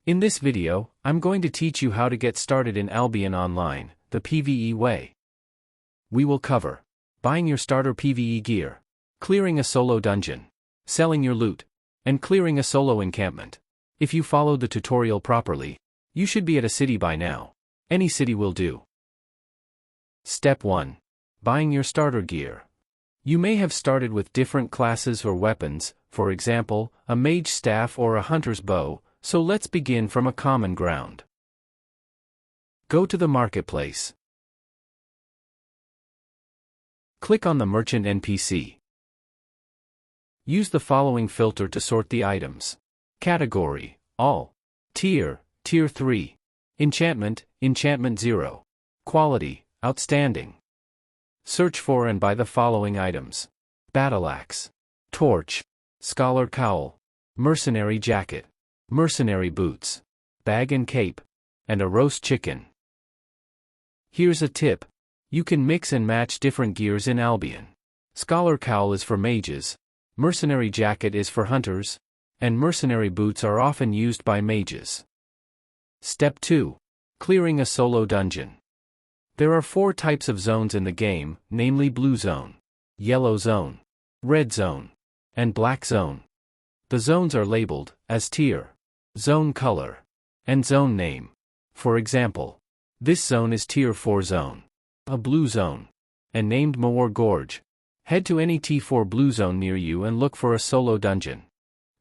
In this video, I'm going to teach you how to get started in Albion Online, the PvE way. We will cover buying your starter PvE gear, clearing a solo dungeon, selling your loot, and clearing a solo encampment. If you followed the tutorial properly, you should be at a city by now. Any city will do. Step 1. Buying your starter gear. You may have started with different classes or weapons, for example, a mage staff or a hunter's bow, so let's begin from a common ground. Go to the marketplace. Click on the merchant NPC. Use the following filter to sort the items. Category: All. Tier: Tier 3. Enchantment: Enchantment 0. Quality: Outstanding. Search for and buy the following items: Battle Axe, Torch, Scholar Cowl, Mercenary Jacket, Mercenary Boots, Bag and Cape, and a roast chicken. Here's a tip. You can mix and match different gears in Albion. Scholar Cowl is for mages, Mercenary Jacket is for hunters, and Mercenary Boots are often used by mages. Step 2. Clearing a solo dungeon. There are 4 types of zones in the game, namely Blue Zone, Yellow Zone, Red Zone, and Black Zone. The zones are labeled as tier, zone color, and zone name. For example, this zone is Tier 4 zone, a blue zone, and named Mawar Gorge. Head to any T4 blue zone near you and look for a solo dungeon.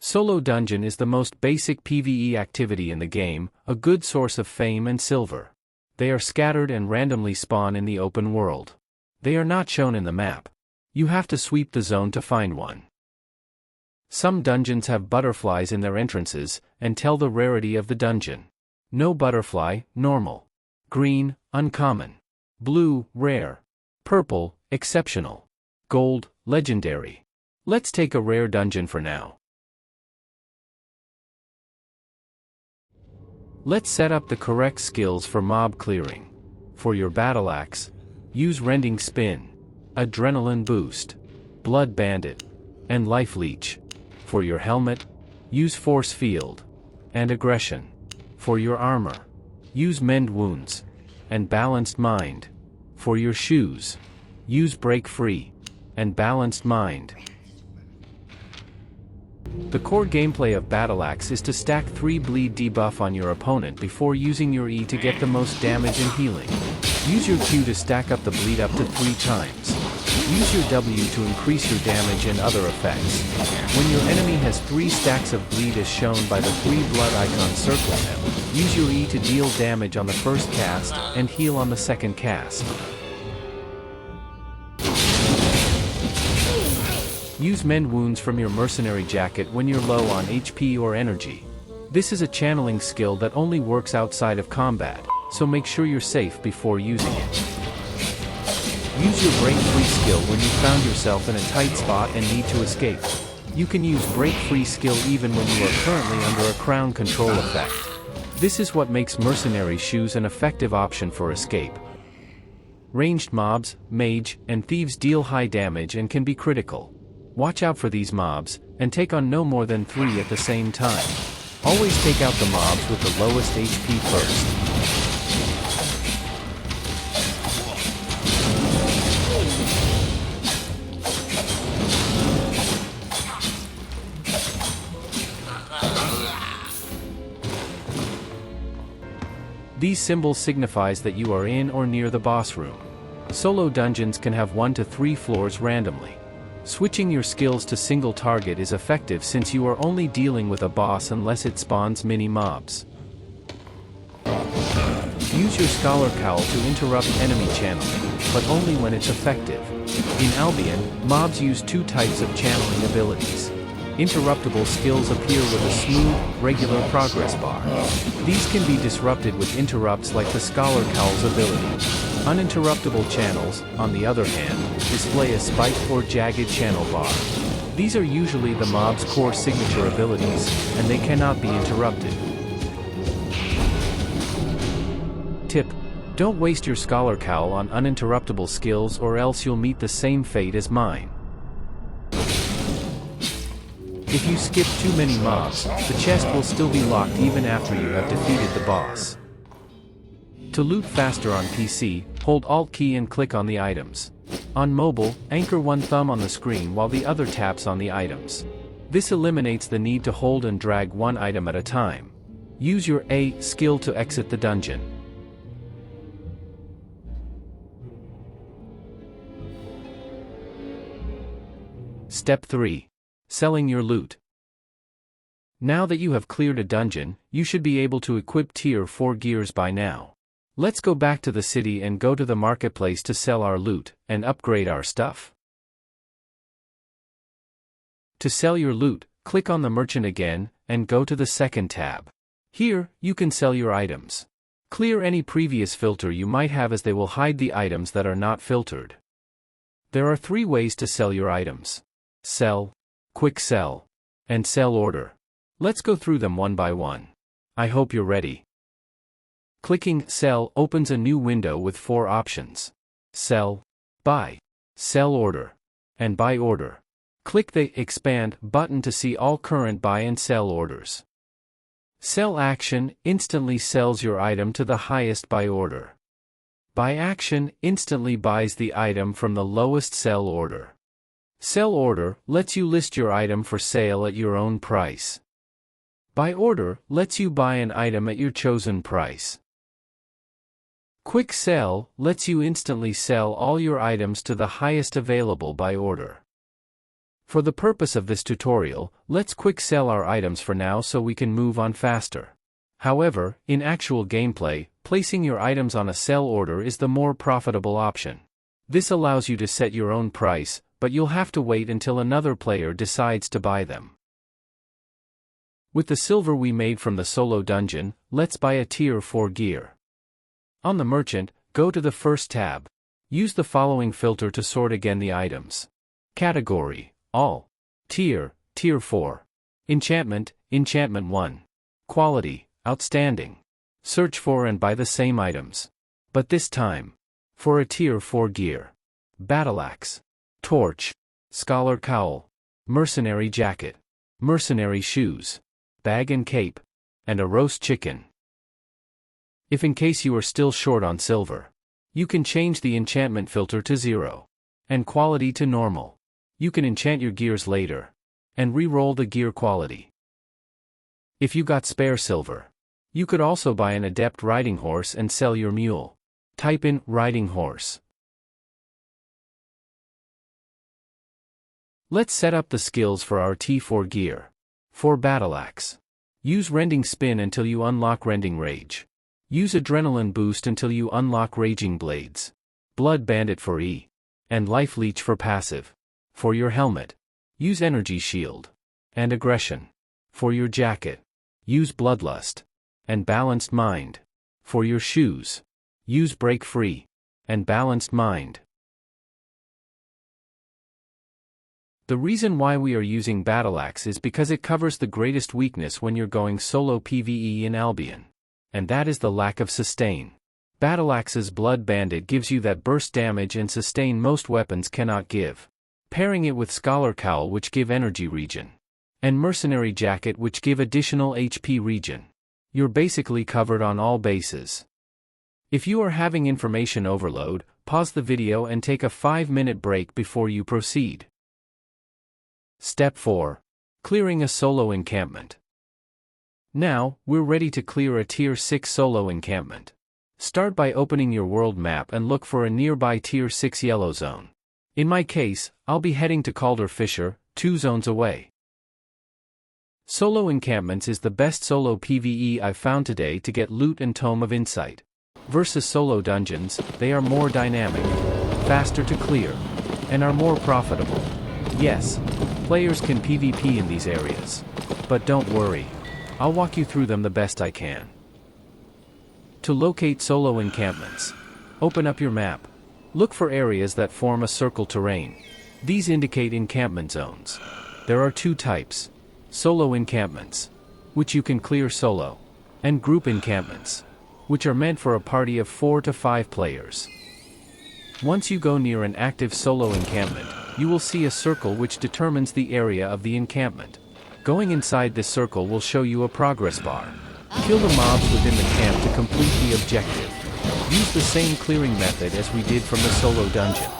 Solo dungeon is the most basic PvE activity in the game, a good source of fame and silver. They are scattered and randomly spawn in the open world. They are not shown in the map. You have to sweep the zone to find one. Some dungeons have butterflies in their entrances, and tell the rarity of the dungeon. No butterfly, normal. Green, uncommon. Blue, rare. Purple, exceptional. Gold, legendary. Let's take a rare dungeon for now. Let's set up the correct skills for mob clearing. For your battle axe, use Rending Spin, Adrenaline Boost, Blood Bandit, and Life Leech. For your helmet, use Force Field and Aggression. For your armor, use Mend Wounds and Balanced Mind. For your shoes, use Break Free and Balanced Mind. The core gameplay of Battle Axe is to stack 3 bleed debuff on your opponent before using your E to get the most damage and healing. Use your Q to stack up the bleed up to 3 times. Use your W to increase your damage and other effects. When your enemy has 3 stacks of bleed as shown by the 3 blood icons circling them, use your E to deal damage on the first cast and heal on the second cast. Use Mend Wounds from your Mercenary Jacket when you're low on HP or energy. This is a channeling skill that only works outside of combat, so make sure you're safe before using it. Use your Break Free skill when you found yourself in a tight spot and need to escape. You can use Break Free skill even when you are currently under a crown control effect. This is what makes Mercenary Shoes an effective option for escape. Ranged mobs, mage, and thieves deal high damage and can be critical. Watch out for these mobs, and take on no more than 3 at the same time. Always take out the mobs with the lowest HP first. These symbols signifies that you are in or near the boss room. Solo dungeons can have 1 to 3 floors randomly. Switching your skills to single target is effective since you are only dealing with a boss unless it spawns mini-mobs. Use your Scholar Cowl to interrupt enemy channeling, but only when it's effective. In Albion, mobs use 2 types of channeling abilities. Interruptible skills appear with a smooth, regular progress bar. These can be disrupted with interrupts like the Scholar Cowl's ability. Uninterruptible channels, on the other hand, display a spiked or jagged channel bar. These are usually the mob's core signature abilities, and they cannot be interrupted. Tip: don't waste your Scholar Cowl on uninterruptible skills or else you'll meet the same fate as mine. If you skip too many mobs, the chest will still be locked even after you have defeated the boss. To loot faster on PC, hold Alt key and click on the items. On mobile, anchor one thumb on the screen while the other taps on the items. This eliminates the need to hold and drag one item at a time. Use your A skill to exit the dungeon. Step 3. Selling your loot. Now that you have cleared a dungeon, you should be able to equip tier 4 gears by now. Let's go back to the city and go to the marketplace to sell our loot and upgrade our stuff. To sell your loot, click on the merchant again and go to the second tab. Here, you can sell your items. Clear any previous filter you might have as they will hide the items that are not filtered. There are 3 ways to sell your items: sell, quick sell, and sell order. Let's go through them one by one. I hope you're ready. Clicking Sell opens a new window with 4 options: Sell, Buy, Sell Order, and Buy Order. Click the Expand button to see all current buy and sell orders. Sell action instantly sells your item to the highest buy order. Buy action instantly buys the item from the lowest sell order. Sell order lets you list your item for sale at your own price. Buy order lets you buy an item at your chosen price. Quick sell lets you instantly sell all your items to the highest available buy order. For the purpose of this tutorial, let's quick sell our items for now so we can move on faster. However, in actual gameplay, placing your items on a sell order is the more profitable option. This allows you to set your own price, but you'll have to wait until another player decides to buy them. With the silver we made from the solo dungeon, let's buy a tier 4 gear. On the merchant, go to the first tab. Use the following filter to sort again the items. Category: All. Tier: Tier 4. Enchantment: Enchantment 1. Quality: Outstanding. Search for and buy the same items. But this time, for a tier 4 gear: Battle Axe, Torch, Scholar Cowl, Mercenary Jacket, Mercenary Shoes, Bag and Cape, and a Roast Chicken. If in case you are still short on silver, you can change the enchantment filter to 0 and quality to normal. You can enchant your gears later and re-roll the gear quality. If you got spare silver, you could also buy an adept riding horse and sell your mule. Type in riding horse. Let's set up the skills for our T4 gear. For Battle Axe, use Rending Spin until you unlock Rending Rage. Use Adrenaline Boost until you unlock Raging Blades. Blood Bandit for E. And Life Leech for passive. For your helmet, use Energy Shield. And Aggression. For your jacket, use Bloodlust. And Balanced Mind. For your shoes, use Break Free. And Balanced Mind. The reason why we are using Battle Axe is because it covers the greatest weakness when you're going solo PvE in Albion. And that is the lack of sustain. Battle Axe's Blood Bandit gives you that burst damage and sustain most weapons cannot give. Pairing it with Scholar Cowl which give energy regen. And Mercenary Jacket which give additional HP regen. You're basically covered on all bases. If you are having information overload, pause the video and take a 5-minute break before you proceed. Step 4. Clearing a solo encampment. Now, we're ready to clear a tier 6 solo encampment. Start by opening your world map and look for a nearby tier 6 yellow zone. In my case, I'll be heading to Calder Fisher, 2 zones away. Solo encampments is the best solo PvE I've found today to get loot and Tome of Insight. Versus solo dungeons, they are more dynamic, faster to clear, and are more profitable. Yes, players can PvP in these areas. But don't worry, I'll walk you through them the best I can. To locate solo encampments, open up your map. Look for areas that form a circle terrain. These indicate encampment zones. There are 2 types: solo encampments, which you can clear solo, and group encampments, which are meant for a party of 4 to 5 players. Once you go near an active solo encampment, you will see a circle which determines the area of the encampment. Going inside this circle will show you a progress bar. Kill the mobs within the camp to complete the objective. Use the same clearing method as we did from the solo dungeon.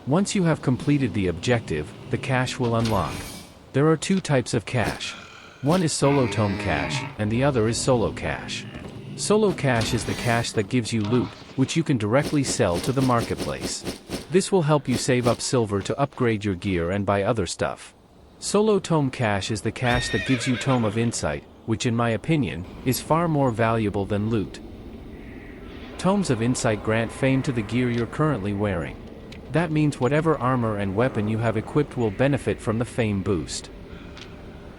Once you have completed the objective, the cache will unlock. There are two types of cache. One is solo tome cache, and the other is solo cache. Solo cache is the cache that gives you loot, which you can directly sell to the marketplace. This will help you save up silver to upgrade your gear and buy other stuff. Solo tome cache is the cache that gives you Tome of Insight, which in my opinion, is far more valuable than loot. Tomes of Insight grant fame to the gear you're currently wearing. That means whatever armor and weapon you have equipped will benefit from the fame boost.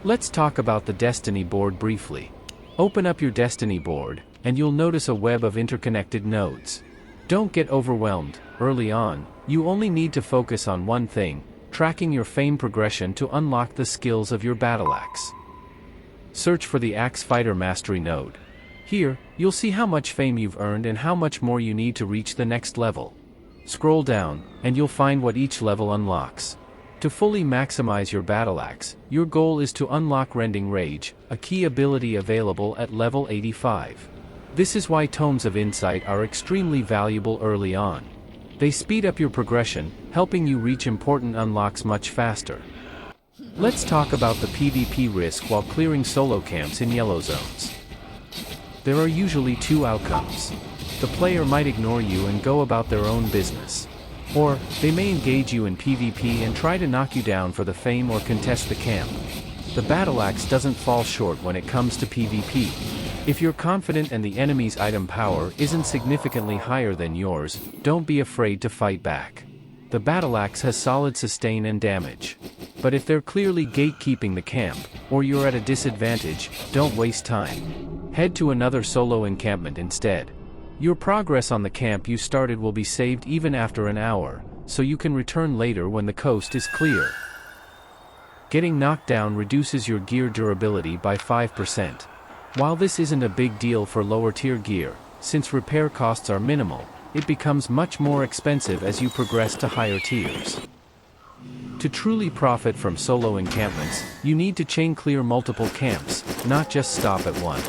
Let's talk about the Destiny board briefly. Open up your Destiny board, and you'll notice a web of interconnected nodes. Don't get overwhelmed. Early on, you only need to focus on one thing, tracking your fame progression to unlock the skills of your battle axe. Search for the Axe Fighter Mastery node. Here, you'll see how much fame you've earned and how much more you need to reach the next level. Scroll down, and you'll find what each level unlocks. To fully maximize your battle axe, your goal is to unlock Rending Rage, a key ability available at level 85. This is why Tomes of Insight are extremely valuable early on. They speed up your progression, helping you reach important unlocks much faster. Let's talk about the PvP risk while clearing solo camps in yellow zones. There are usually two outcomes. The player might ignore you and go about their own business. Or, they may engage you in PvP and try to knock you down for the fame or contest the camp. The battle axe doesn't fall short when it comes to PvP. If you're confident and the enemy's item power isn't significantly higher than yours, don't be afraid to fight back. The battle axe has solid sustain and damage. But if they're clearly gatekeeping the camp, or you're at a disadvantage, don't waste time. Head to another solo encampment instead. Your progress on the camp you started will be saved even after an hour, so you can return later when the coast is clear. Getting knocked down reduces your gear durability by 5%. While this isn't a big deal for lower tier gear, since repair costs are minimal, it becomes much more expensive as you progress to higher tiers. To truly profit from solo encampments, you need to chain clear multiple camps, not just stop at one.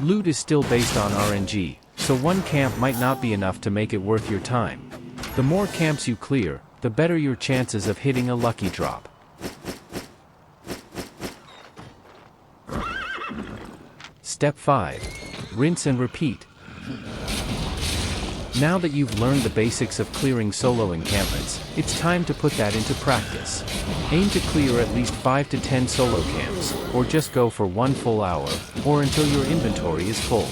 Loot is still based on RNG, so one camp might not be enough to make it worth your time. The more camps you clear, the better your chances of hitting a lucky drop. Step 5. Rinse and repeat. Now that you've learned the basics of clearing solo encampments, it's time to put that into practice. Aim to clear at least 5 to 10 solo camps, or just go for one full hour, or until your inventory is full.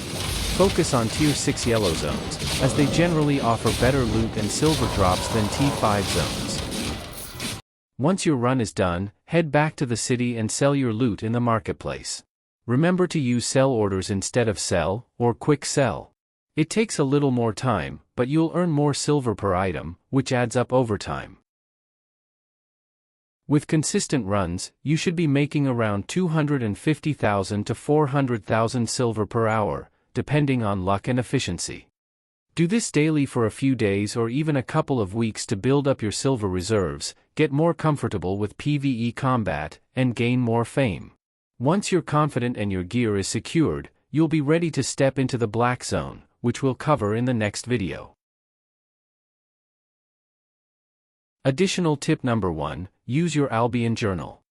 Focus on Tier 6 yellow zones, as they generally offer better loot and silver drops than T5 zones. Once your run is done, head back to the city and sell your loot in the marketplace. Remember to use sell orders instead of sell, or quick sell. It takes a little more time, but you'll earn more silver per item, which adds up over time. With consistent runs, you should be making around 250,000 to 400,000 silver per hour, depending on luck and efficiency. Do this daily for a few days or even a couple of weeks to build up your silver reserves, get more comfortable with PvE combat, and gain more fame. Once you're confident and your gear is secured, you'll be ready to step into the black zone, which we'll cover in the next video. Additional tip number 1, use your Albion journal.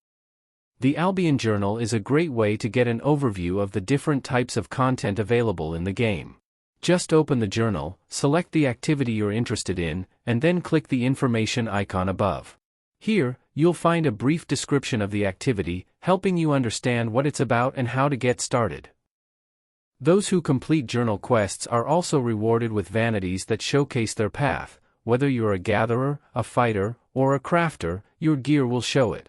The Albion journal is a great way to get an overview of the different types of content available in the game. Just open the journal, select the activity you're interested in, and then click the information icon above. Here, you'll find a brief description of the activity, helping you understand what it's about and how to get started. Those who complete journal quests are also rewarded with vanities that showcase their path. Whether you're a gatherer, a fighter, or a crafter, your gear will show it.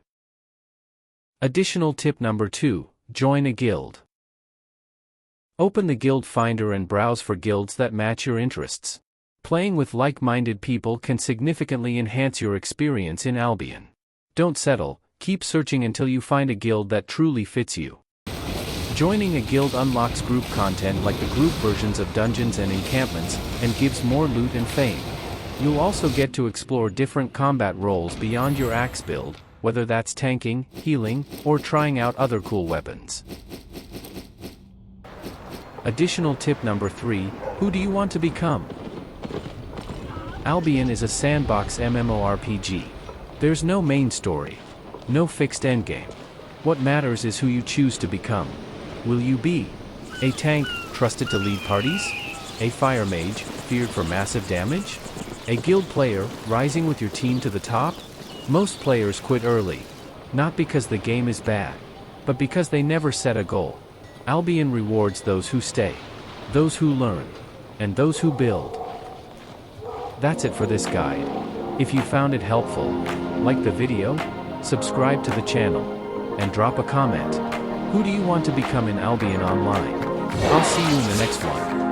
Additional tip number 2, join a guild. Open the guild finder and browse for guilds that match your interests. Playing with like-minded people can significantly enhance your experience in Albion. Don't settle, keep searching until you find a guild that truly fits you. Joining a guild unlocks group content like the group versions of dungeons and encampments, and gives more loot and fame. You'll also get to explore different combat roles beyond your axe build, whether that's tanking, healing, or trying out other cool weapons. Additional tip number 3, who do you want to become? Albion is a sandbox MMORPG. There's no main story. No fixed endgame. What matters is who you choose to become. Will you be a tank, trusted to lead parties? A fire mage, feared for massive damage? A guild player, rising with your team to the top? Most players quit early. Not because the game is bad, but because they never set a goal. Albion rewards those who stay, those who learn, and those who build. That's it for this guide. If you found it helpful, like the video, subscribe to the channel, and drop a comment. Who do you want to become in Albion Online? I'll see you in the next one.